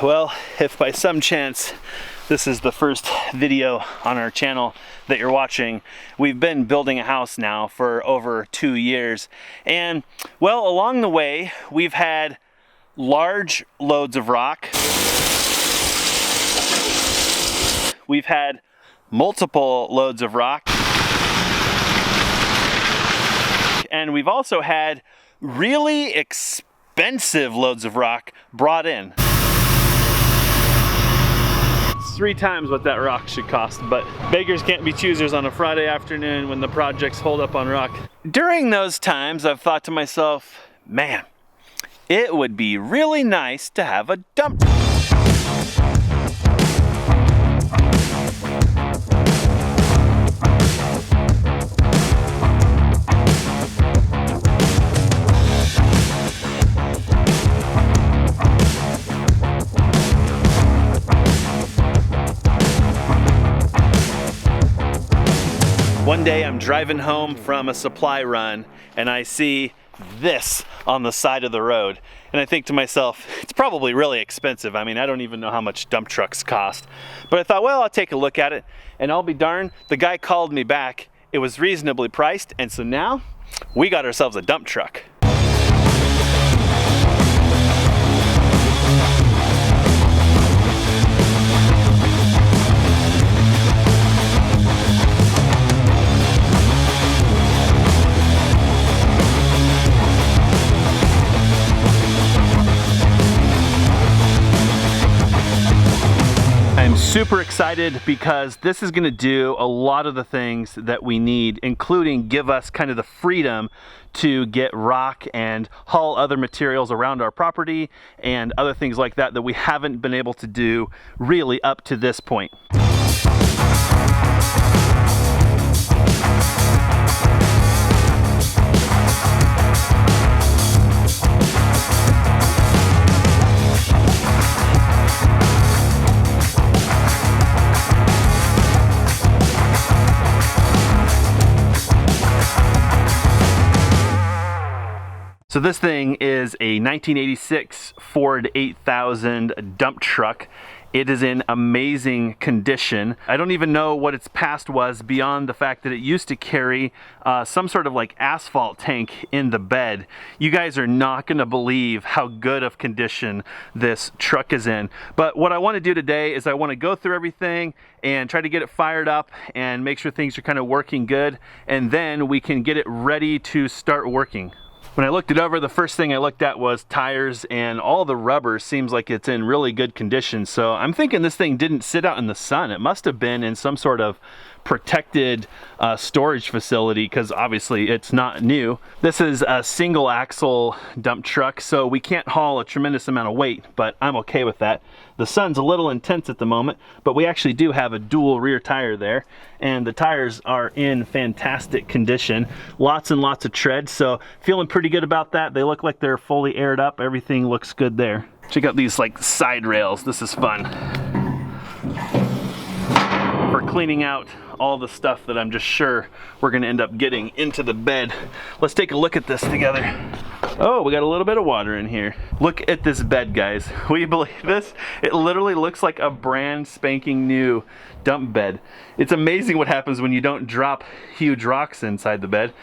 Well, if by some chance this is the first video on our channel that you're watching, we've been building a house now for over 2 years. And well, along the way, we've had large loads of rock. We've had multiple loads of rock. And we've also had really expensive loads of rock brought in. 3 times what that rock should cost, but beggars can't be choosers on a Friday afternoon when the projects hold up on rock. During those times, I've thought to myself, man, it would be really nice to have a dump. One day I'm driving home from a supply run and I see this on the side of the road. And I think to myself, it's probably really expensive. I mean, I don't even know how much dump trucks cost. But I thought, well, I'll take a look at it, and I'll be darned, the guy called me back. It was reasonably priced, and so now we got ourselves a dump truck. I'm super excited because this is going to do a lot of the things that we need, including give us kind of the freedom to get rock and haul other materials around our property and other things like that that we haven't been able to do really up to this point. So this thing is a 1986 Ford 8000 dump truck. It is in amazing condition. I don't even know what its past was beyond the fact that it used to carry some sort of like asphalt tank in the bed. You guys are not gonna believe how good of condition this truck is in. But what I wanna do today is I wanna go through everything and try to get it fired up and make sure things are kind of working good, and then we can get it ready to start working. When I looked it over, the first thing I looked at was tires, and all the rubber seems like it's in really good condition. So I'm thinking this thing didn't sit out in the sun. It must have been in some sort of protected storage facility, because obviously it's not new. This is a single axle dump truck, so we can't haul a tremendous amount of weight, but I'm okay with that. The sun's a little intense at the moment, but we actually do have a dual rear tire there, and the tires are in fantastic condition. Lots and lots of tread, so feeling pretty good about that. They look like they're fully aired up. Everything looks good there. Check out these like side rails. This is fun for cleaning out all the stuff that I'm just sure we're gonna end up getting into the bed. Let's take a look at this together. Oh, we got a little bit of water in here. Look at this bed, guys. Will you believe this? It literally looks like a brand spanking new dump bed. It's amazing what happens when you don't drop huge rocks inside the bed.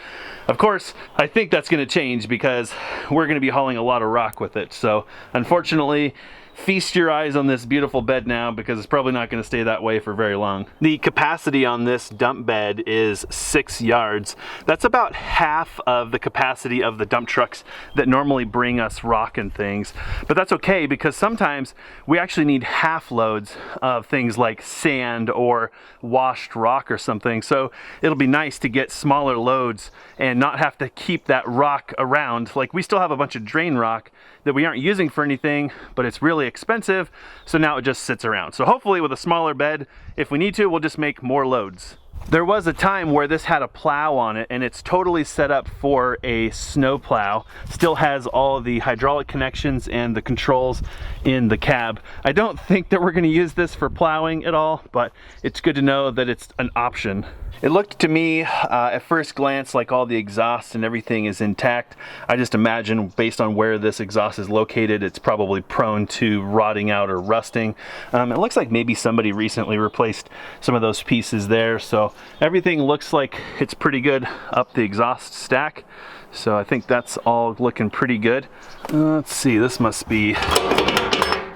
Of course, I think that's gonna change because we're gonna be hauling a lot of rock with it. So unfortunately, feast your eyes on this beautiful bed now, because it's probably not going to stay that way for very long. The capacity on this dump bed is 6 yards. That's about half of the capacity of the dump trucks that normally bring us rock and things. But that's okay, because sometimes we actually need half loads of things like sand or washed rock or something. So it'll be nice to get smaller loads and not have to keep that rock around. Like, we still have a bunch of drain rock that we aren't using for anything, but it's really expensive, so now it just sits around. So hopefully with a smaller bed, if we need to, we'll just make more loads. There was a time where this had a plow on it, and it's totally set up for a snow plow. Still has all the hydraulic connections and the controls in the cab. I don't think that we're going to use this for plowing at all, but it's good to know that it's an option. It looked to me at first glance like all the exhaust and everything is intact. I just imagine based on where this exhaust is located, it's probably prone to rotting out or rusting. It looks like maybe somebody recently replaced some of those pieces there, so everything looks like it's pretty good up the exhaust stack. So I think that's all looking pretty good. Let's see, this must be,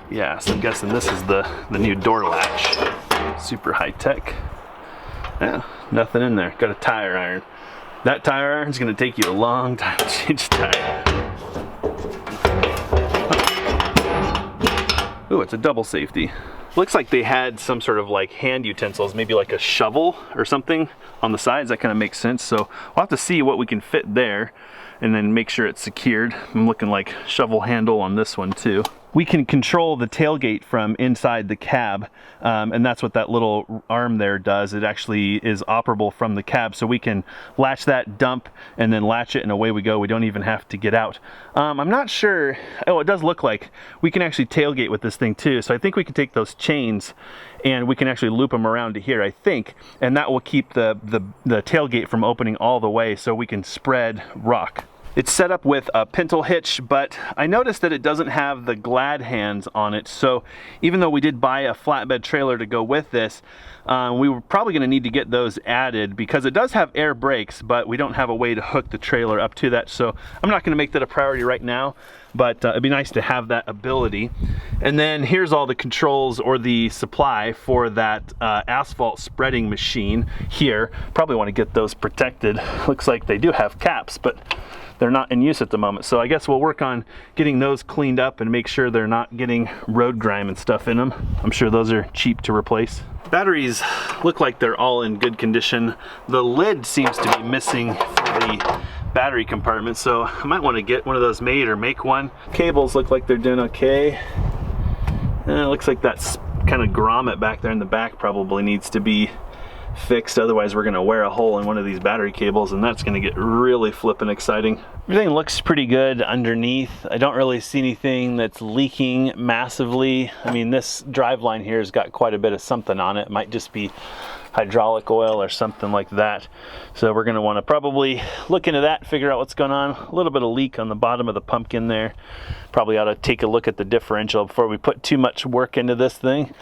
yeah, so I'm guessing this is the new door latch. Super high tech. Yeah, nothing in there. Got a tire iron. That tire iron is going to take you a long time to change tire. Ooh, it's a double safety. Looks like they had some sort of like hand utensils, maybe like a shovel or something on the sides. That kind of makes sense. So we'll have to see what we can fit there and then make sure it's secured. I'm looking like shovel handle on this one too. We can control the tailgate from inside the cab, and that's what that little arm there does. It actually is operable from the cab, so we can latch that, dump, and then latch it, and away we go. We don't even have to get out. I'm not sure. Oh, it does look like we can actually tailgate with this thing too, so I think we can take those chains and we can actually loop them around to here, I think, and that will keep the tailgate from opening all the way so we can spread rock. It's set up with a pintle hitch, but I noticed that it doesn't have the glad hands on it. So even though we did buy a flatbed trailer to go with this, we were probably going to need to get those added because it does have air brakes, but we don't have a way to hook the trailer up to that. So I'm not going to make that a priority right now, but it'd be nice to have that ability. And then here's all the controls or the supply for that asphalt spreading machine here. Probably want to get those protected. Looks like they do have caps, but they're not in use at the moment. So I guess we'll work on getting those cleaned up and make sure they're not getting road grime and stuff in them. I'm sure those are cheap to replace. Batteries look like they're all in good condition. The lid seems to be missing for the battery compartment, so I might want to get one of those made or make one. Cables look like they're doing okay. It looks like that's kind of grommet back there in the back probably needs to be fixed, otherwise we're going to wear a hole in one of these battery cables and that's going to get really flippin' exciting. Everything looks pretty good underneath. I don't really see anything that's leaking massively. I mean, this drive line here has got quite a bit of something on it. It might just be hydraulic oil or something like that. So we're going to want to probably look into that, figure out what's going on. A little bit of leak on the bottom of the pumpkin there. Probably ought to take a look at the differential before we put too much work into this thing.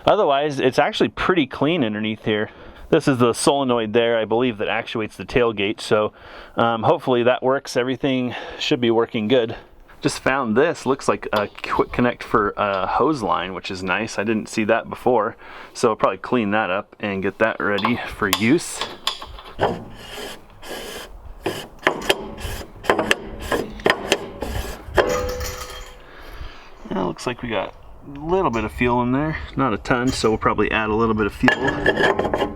Otherwise, it's actually pretty clean underneath here. This is the solenoid there, I believe, that actuates the tailgate, so hopefully that works. Everything should be working good. Just found this, looks like a quick connect for a hose line, which is nice. I didn't see that before, so I'll probably clean that up and get that ready for use. Now looks like we got a little bit of fuel in there, not a ton, so we'll probably add a little bit of fuel.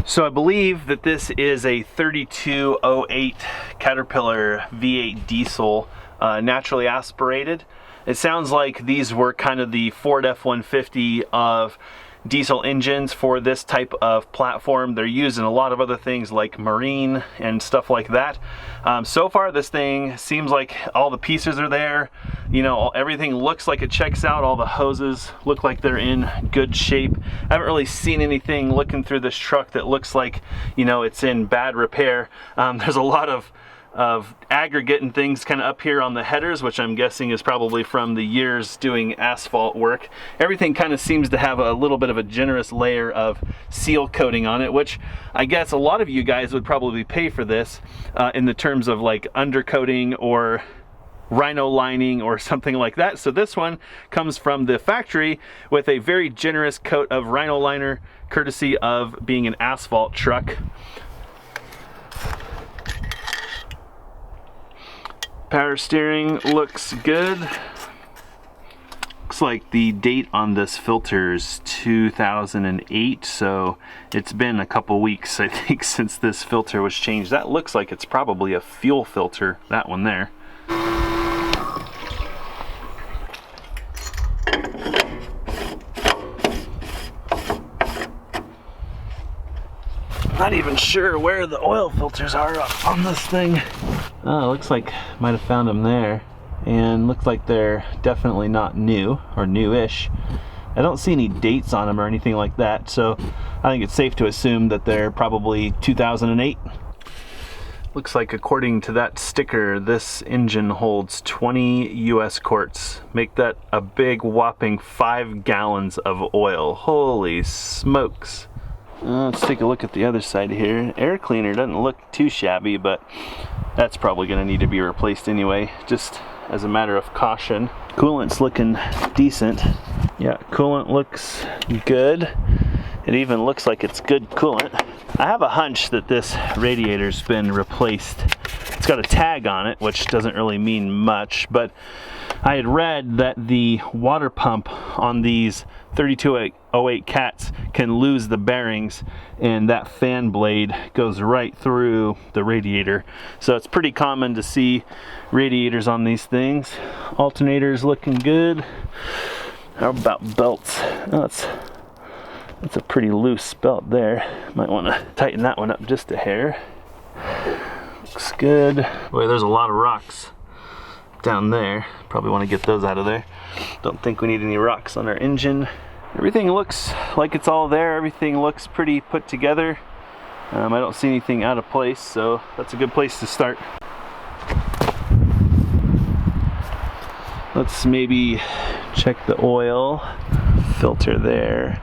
So I believe that this is a 3208 Caterpillar V8 diesel, naturally aspirated. It sounds like these were kind of the Ford F-150 of diesel engines for this type of platform. They're used in a lot of other things like marine and stuff like that. So far this thing seems like all the pieces are there. You know, everything looks like it checks out. All the hoses look like they're in good shape. I haven't really seen anything looking through this truck that looks like, you know, it's in bad repair. There's a lot of aggregate and things kind of up here on the headers, which I'm guessing is probably from the years doing asphalt work. Everything kind of seems to have a little bit of a generous layer of seal coating on it, which I guess a lot of you guys would probably pay for this in the terms of like undercoating or rhino lining or something like that. So this one comes from the factory with a very generous coat of rhino liner, courtesy of being an asphalt truck. Power steering looks good. Looks like the date on this filter is 2008, so it's been a couple weeks, I think, since this filter was changed. That looks like it's probably a fuel filter, that one there. Not even sure where the oil filters are on this thing. Oh, looks like might have found them there. And looks like they're definitely not new or newish. I don't see any dates on them or anything like that, so I think it's safe to assume that they're probably 2008. Looks like according to that sticker, this engine holds 20 US quarts. Make that a big whopping 5 gallons of oil. Holy smokes. Let's take a look at the other side here. Air cleaner doesn't look too shabby, but that's probably gonna need to be replaced anyway, just as a matter of caution. Coolant's looking decent. Yeah, coolant looks good. It even looks like it's good coolant. I have a hunch that this radiator's been replaced. It's got a tag on it, which doesn't really mean much, but I had read that the water pump on these 3208 cats can lose the bearings, and that fan blade goes right through the radiator. So it's pretty common to see radiators on these things. Alternator's looking good. How about belts? Oh, that's a pretty loose belt there. Might want to tighten that one up just a hair. Looks good. Boy, there's a lot of rocks down there. Probably want to get those out of there. Don't think we need any rocks on our engine. Everything looks like it's all there. Everything looks pretty put together. I don't see anything out of place, so that's a good place to start. Let's maybe check the oil filter there.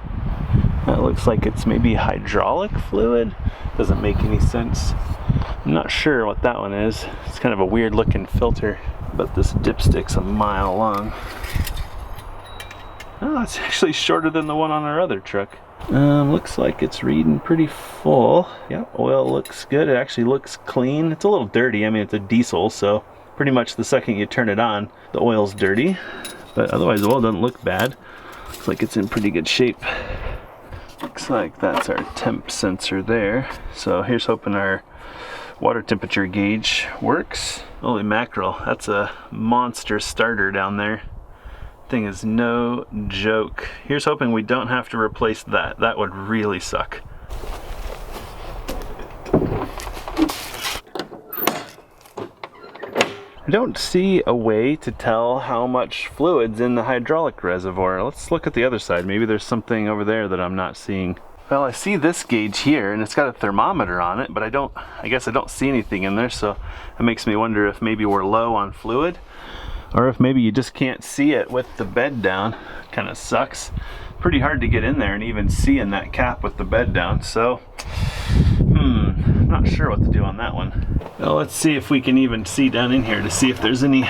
That looks like it's maybe hydraulic fluid. Doesn't make any sense. I'm not sure what that one is. It's kind of a weird looking filter, but this dipstick's a mile long. Oh, it's actually shorter than the one on our other truck. Looks like it's reading pretty full. Yeah, oil looks good. It actually looks clean. It's a little dirty. I mean, it's a diesel, so pretty much the second you turn it on, the oil's dirty. But otherwise, the oil doesn't look bad. Looks like it's in pretty good shape. Looks like that's our temp sensor there. So here's hoping our water temperature gauge works. Holy mackerel, that's a monster starter down there. Thing is no joke. Here's hoping we don't have to replace that. That would really suck. I don't see a way to tell how much fluid's in the hydraulic reservoir. Let's look at the other side. Maybe there's something over there that I'm not seeing. Well, I see this gauge here and it's got a thermometer on it, but I guess I don't see anything in there, so it makes me wonder if maybe we're low on fluid, or if maybe you just can't see it with the bed down. Kind of sucks. Pretty hard to get in there and even see in that cap with the bed down, so not sure what to do on that one. Well, let's see if we can even see down in here to see if there's any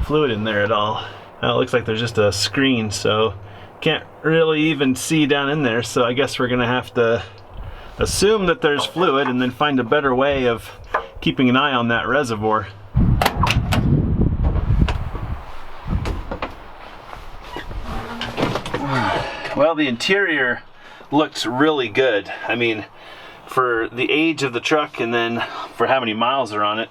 fluid in there at all. Well, it looks like there's just a screen, so can't really even see down in there, so I guess we're gonna have to assume that there's fluid and then find a better way of keeping an eye on that reservoir. Well, the interior looks really good. I mean, for the age of the truck and then for how many miles are on it,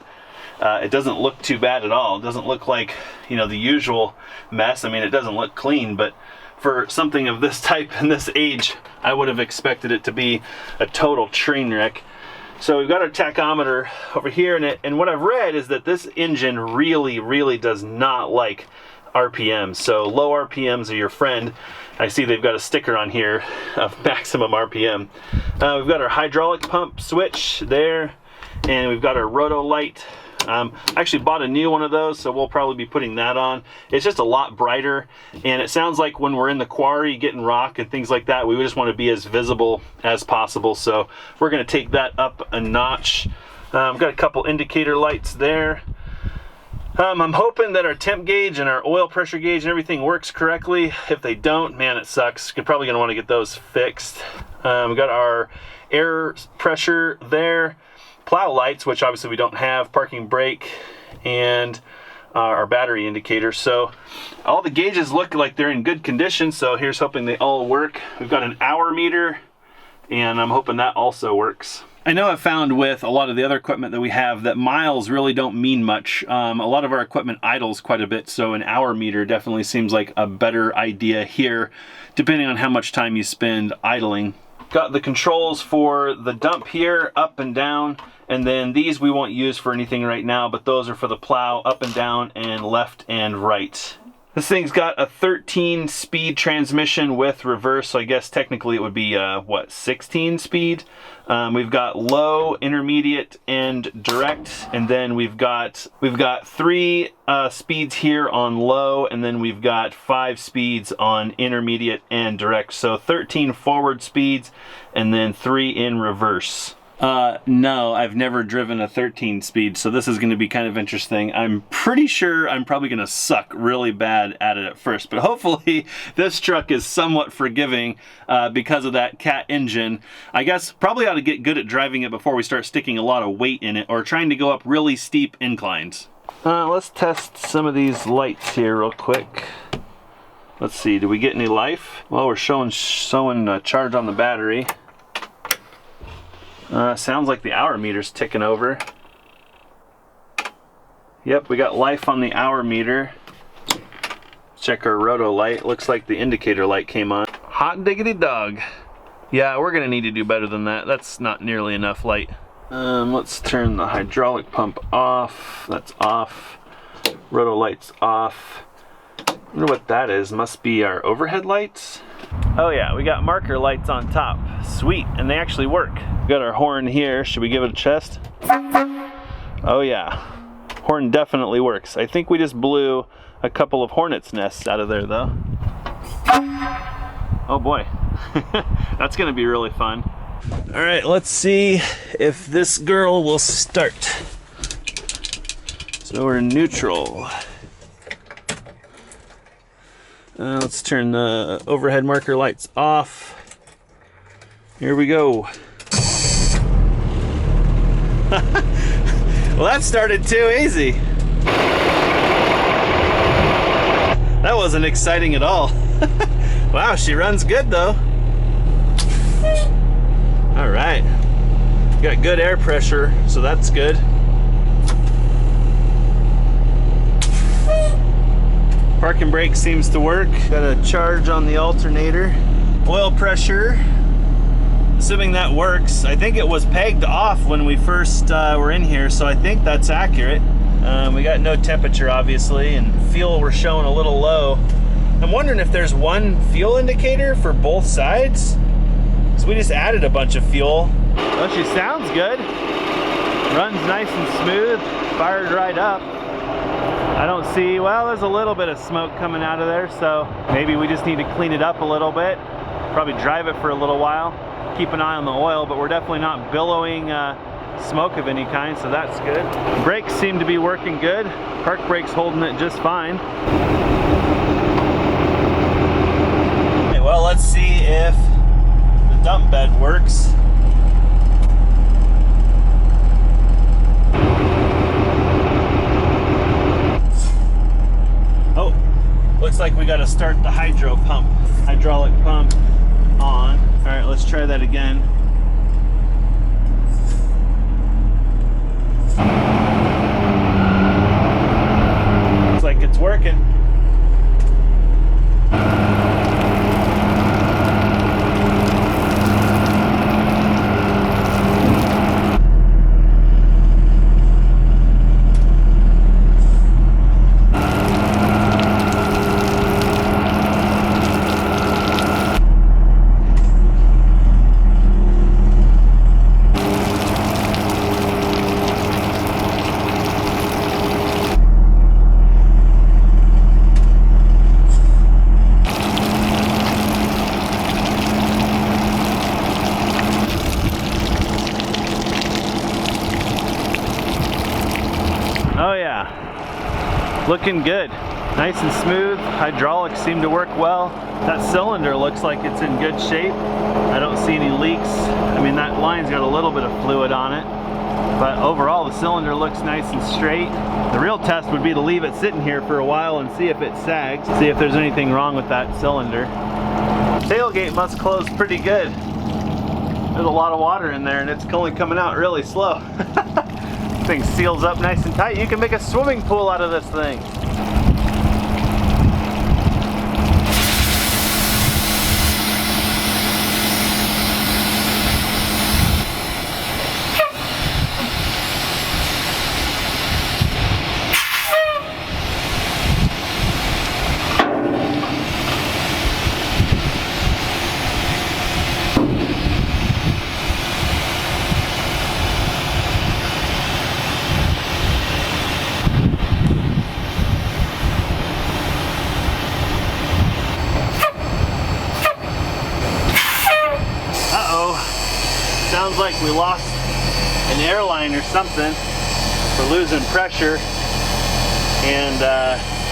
it doesn't look too bad at all. It doesn't look like, you know, the usual mess. I mean, it doesn't look clean, but for something of this type and this age, I would have expected it to be a total train wreck. So we've got our tachometer over here, and what I've read is that this engine really does not like RPMs. So low RPMs are your friend. I see they've got a sticker on here of maximum RPM. We've got our hydraulic pump switch there, and we've got our roto light. I actually bought a new one of those, so we'll probably be putting that on. It's just a lot brighter, and it sounds like when we're in the quarry getting rock and things like that, we just want to be as visible as possible, so we're going to take that up a notch. Got a couple indicator lights there. I'm hoping that our temp gauge and our oil pressure gauge and everything works correctly. If they don't, man, it sucks. You're probably gonna wanna get those fixed. We got our air pressure there, plow lights, which obviously we don't have, parking brake, and our battery indicator. So all the gauges look like they're in good condition, so here's hoping they all work. We've got an hour meter, and I'm hoping that also works. I know I've found with a lot of the other equipment that we have that miles really don't mean much. A lot of our equipment idles quite a bit, so an hour meter definitely seems like a better idea here, depending on how much time you spend idling. Got the controls for the dump here, up and down, and then these we won't use for anything right now, but those are for the plow, up and down and left and right. This thing's got a 13-speed transmission with reverse, so I guess technically it would be, what, 16 speed? We've got low, intermediate, and direct, and then we've got 3 speeds here on low, and then we've got 5 speeds on intermediate and direct. So 13 forward speeds, and then 3 in reverse. No, I've never driven a 13 speed, so this is going to be kind of interesting. I'm pretty sure I'm probably going to suck really bad at it at first, but hopefully this truck is somewhat forgiving because of that cat engine. I guess probably ought to get good at driving it before we start sticking a lot of weight in it or trying to go up really steep inclines. Let's test some of these lights here real quick. Let's see, do we get any life? Well, we're showing charge on the battery. Sounds like the hour meter's ticking over. Yep, we got life on the hour meter. Check our roto light. Looks like the indicator light came on. Hot diggity dog. Yeah, we're gonna need to do better than that. That's not nearly enough light. Let's turn the hydraulic pump off. That's off. Roto light's off. I wonder what that is. Must be our overhead lights. Oh yeah, we got marker lights on top. Sweet, and they actually work. We got our horn here. Should we give it a test? Oh yeah, horn definitely works. I think we just blew a couple of hornets' nests out of there though. Oh boy, that's gonna be really fun. All right, let's see if this girl will start. So we're in neutral. Let's turn the overhead marker lights off. Here we go. Well, that started too easy. That wasn't exciting at all. Wow, she runs good though. All right. Got good air pressure, so that's good. Parking brake seems to work. Got a charge on the alternator. Oil pressure, assuming that works. I think it was pegged off when we first were in here, so I think that's accurate. We got no temperature, obviously, and fuel we're showing a little low. I'm wondering if there's one fuel indicator for both sides. So we just added a bunch of fuel. Well, she sounds good. Runs nice and smooth, fired right up. I don't see, well, there's a little bit of smoke coming out of there, so maybe we just need to clean it up a little bit. Probably drive it for a little while. Keep an eye on the oil, but we're definitely not billowing smoke of any kind, so that's good. Brakes seem to be working good. Park brake's holding it just fine. Okay, well, let's see if the dump bed works. Oh, looks like we got to start the hydraulic pump on. All right, let's try that again. Looks like it's working. Oh yeah, looking good. Nice and smooth. Hydraulics seem to work well. That cylinder looks like it's in good shape. I don't see any leaks. I mean, that line's got a little bit of fluid on it, but overall the cylinder looks nice and straight. The real test would be to leave it sitting here for a while and see if it sags, see if there's anything wrong with that cylinder. Tailgate must close pretty good. There's a lot of water in there and it's only coming out really slow. Thing seals up nice and tight. You can make a swimming pool out of this thing. sounds like we lost an airline or something. We're losing pressure, and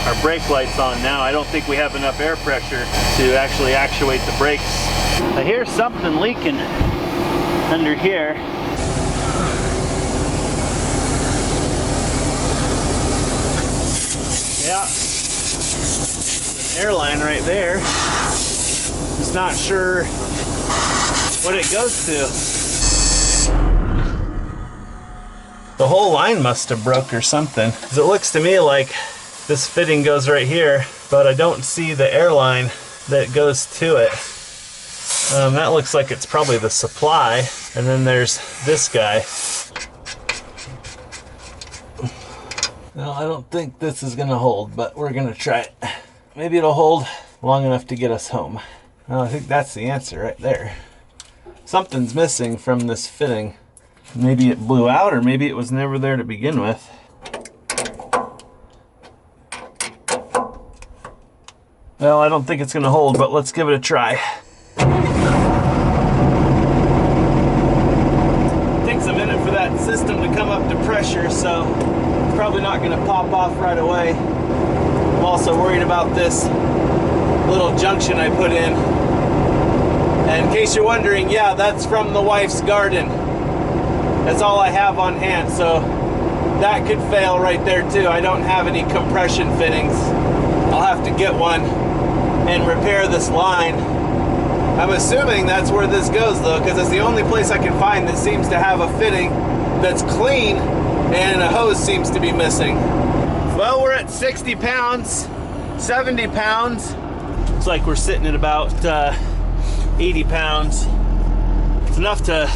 our brake light's on now. I don't think we have enough air pressure to actually actuate the brakes. I hear something leaking under here. Yeah, an airline right there. Just not sure what it goes to. The whole line must have broke or something. 'Cause it looks to me like this fitting goes right here, but I don't see the airline that goes to it. That looks like it's probably the supply. And then there's this guy. Well, I don't think this is gonna hold, but we're gonna try it. Maybe it'll hold long enough to get us home. Well, I think that's the answer right there. Something's missing from this fitting. Maybe it blew out, or maybe it was never there to begin with. Well, I don't think it's gonna hold, but let's give it a try. It takes a minute for that system to come up to pressure, so it's probably not gonna pop off right away. I'm also worried about this little junction I put in. And in case you're wondering, yeah, that's from the wife's garden. That's all I have on hand, so that could fail right there too. I don't have any compression fittings. I'll have to get one and repair this line. I'm assuming that's where this goes though, because it's the only place I can find that seems to have a fitting that's clean and a hose seems to be missing. Well, we're at 60 pounds, 70 pounds. Looks like we're sitting at about 80 pounds. It's enough to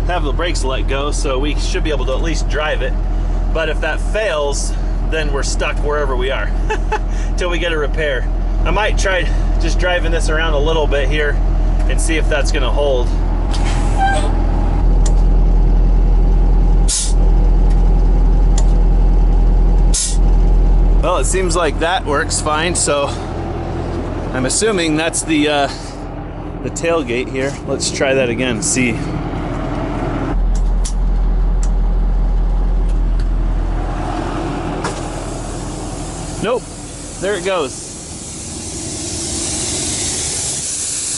have the brakes let go, so we should be able to at least drive it. But if that fails, then we're stuck wherever we are until we get a repair. I might try just driving this around a little bit here and see if that's gonna hold. Well, it seems like that works fine, so I'm assuming that's the tailgate here. Let's try that again, see. Nope, there it goes.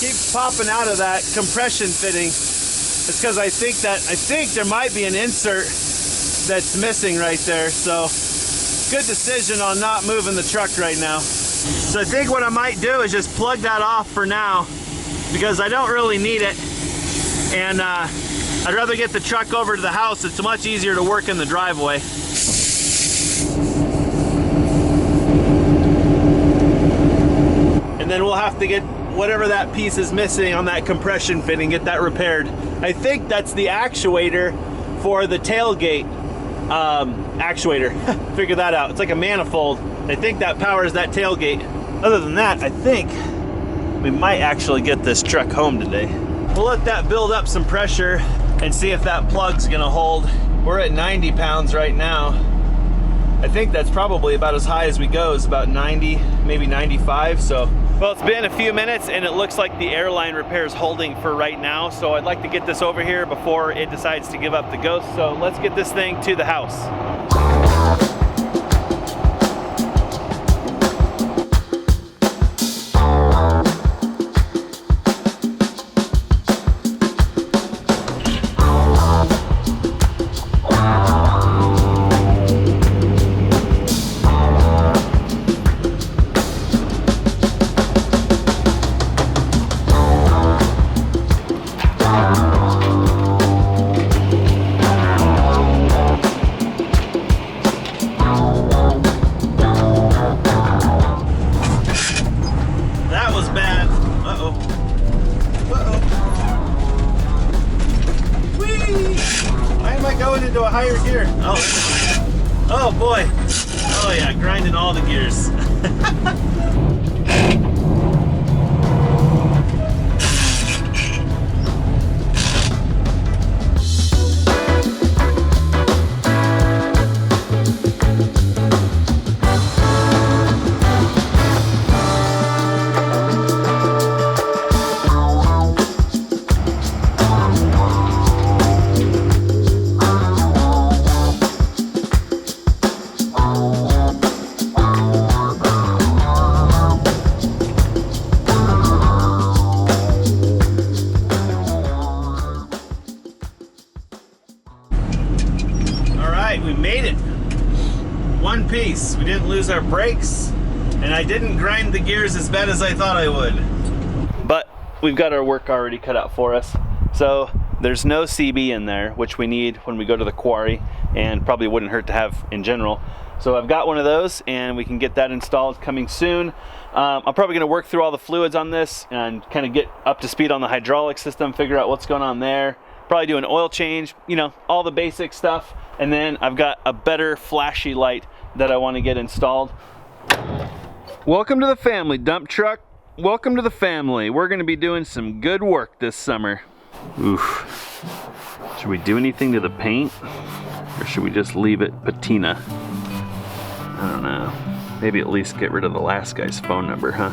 Keeps popping out of that compression fitting. It's because I think there might be an insert that's missing right there. So good decision on not moving the truck right now. So I think what I might do is just plug that off for now, because I don't really need it. And I'd rather get the truck over to the house. It's much easier to work in the driveway. And then we'll have to get whatever that piece is missing on that compression fitting, get that repaired. I think that's the actuator for the tailgate actuator. Figure that out. It's like a manifold. I think that powers that tailgate. Other than that, I think we might actually get this truck home today. We'll let that build up some pressure and see if that plug's gonna hold. We're at 90 pounds right now. I think that's probably about as high as we go, is about 90, maybe 95, so. Well, it's been a few minutes and it looks like the airline repair is holding for right now, so I'd like to get this over here before it decides to give up the ghost. So let's get this thing to the house. Into a higher gear. Oh boy. Oh yeah, grinding all the gears. nice. We didn't lose our brakes, and I didn't grind the gears as bad as I thought I would. But we've got our work already cut out for us. So there's no CB in there, which we need when we go to the quarry, and probably wouldn't hurt to have in general. So I've got one of those, and we can get that installed coming soon. I'm probably going to work through all the fluids on this and kind of get up to speed on the hydraulic system, figure out what's going on there. Probably do an oil change, you know, all the basic stuff. And then I've got a better flashy light that I want to get installed. Welcome to the family, dump truck. Welcome to the family. We're going to be doing some good work this summer. Oof. Should we do anything to the paint? Or should we just leave it patina? I don't know. Maybe at least get rid of the last guy's phone number, huh?